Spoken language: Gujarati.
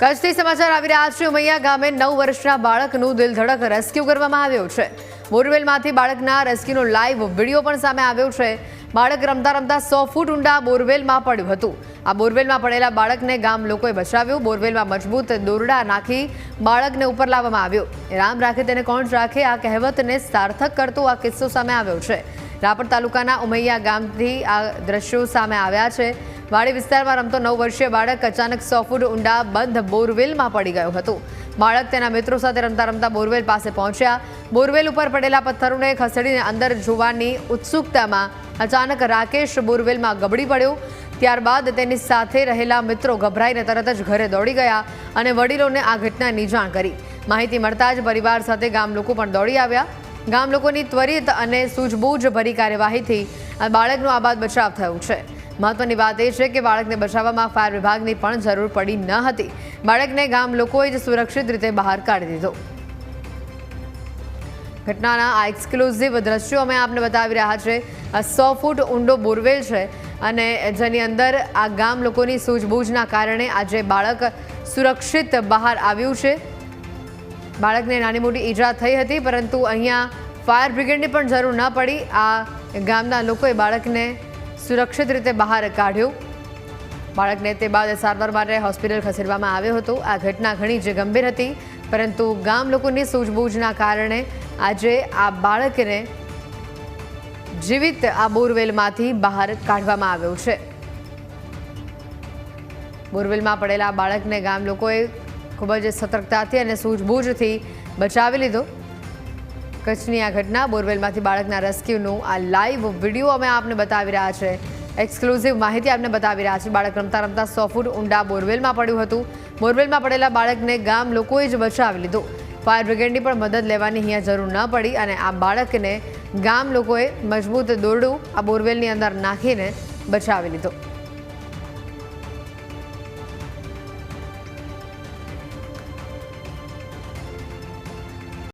કચ્છથી સમાચાર આવી રહ્યા છે। ઉમૈયા ગામે 9 વર્ષના બાળકનું દિલધડક રેસ્ક્યુ કરવામાં આવ્યું છે। બોરવેલમાંથી બાળકના રેસ્ક્યુનો લાઈવ વિડીયો પણ સામે આવ્યો છે। બાળક રમતા રમતા 100 ફૂટ ઊંડા બોરવેલમાં પડ્યું હતું। આ બોરવેલમાં પડેલા બાળકને ગામ લોકોએ બચાવ્યું। બોરવેલમાં મજબૂત દોરડા નાખી બાળકને ઉપર લાવવામાં આવ્યો। રામ રાખે તેને કોણ રાખે આ કહેવતને સાર્થક કરતો આ કિસ્સો સામે આવ્યો છે। રાપર તાલુકાના ઉમૈયા ગામથી આ દ્રશ્યો સામે આવ્યા છે। વાડી વિસ્તારમાં રમતો 9 વર્ષીય બાળક અચાનક 100 ફૂટ ઊંડા બંધ બોરવેલમાં પડી ગયો હતો। બાળક તેના મિત્રો સાથે રમતા રમતા બોરવેલ પાસે પહોંચ્યા। બોરવેલ ઉપર પડેલા પથ્થરોને ખસેડીને અંદર જોવાની ઉત્સુકતામાં અચાનક રાકેશ બોરવેલમાં ગબડી પડ્યો। ત્યારબાદ તેની સાથે રહેલા મિત્રો ગભરાઈને તરત જ ઘરે દોડી ગયા અને વડીલોને આ ઘટનાની જાણ કરી। માહિતી મળતા જ પરિવાર સાથે ગામ લોકો પણ દોડી આવ્યા। ગામ લોકોની ત્વરિત અને સૂઝબૂઝ ભરી કાર્યવાહીથી આ બાળકનો આબાદ બચાવ થયો છે। મહત્વની વાત એ છે કે બાળકને બચાવવામાં ફાયર વિભાગની પણ જરૂર પડી ન હતી। બાળકને ગામ લોકોએ જ સુરક્ષિત રીતે બહાર કાઢી દીધો। ઘટનાના આ એક્સક્લુઝિવ દ્રશ્યો અમે આપને બતાવી રહ્યા છે। 100 ફૂટ ઊંડો બોરવેલ છે અને જેની અંદર આ ગામ લોકોની સૂઝબૂઝના કારણે આજે બાળક સુરક્ષિત બહાર આવ્યું છે। બાળકને નાની મોટી ઈજા થઈ હતી, પરંતુ અહીંયા ફાયર બ્રિગેડની પણ જરૂર ન પડી। આ ગામના લોકોએ બાળકને સુરક્ષિત રીતે બહાર કાઢ્યો। બાળકને તે બાદ સારવાર માટે હોસ્પિટલ ખસેડવામાં આવ્યો હતો। આ ઘટના ઘણી જ ગંભીર હતી, પરંતુ ગામ લોકોની સૂઝબૂઝના કારણે આજે આ બાળકને જીવિત આ બોરવેલમાંથી બહાર કાઢવામાં આવ્યો છે। બોરવેલમાં પડેલા બાળકને ગામ લોકોએ ખૂબ જ સતર્કતાથી અને સૂઝબૂઝથી બચાવી લીધો। કચ્છની આ ઘટના બોરવેલમાંથી બાળકના રેસ્ક્યુનું આ લાઈવ વિડીયો અમે આપને બતાવી રહ્યા છે। એક્સક્લુઝિવ માહિતી આપને બતાવી રહ્યા છે। બાળક રમતા રમતા 100 ફૂટ ઊંડા બોરવેલમાં પડ્યું હતું। બોરવેલમાં પડેલા બાળકને ગામ લોકોએ જ બચાવી લીધો। ફાયર બ્રિગેડની પણ મદદ લેવાની અહીંયા જરૂર ન પડી અને આ બાળકને ગામ લોકોએ મજબૂત દોરડું આ બોરવેલની અંદર નાખીને બચાવી લીધો।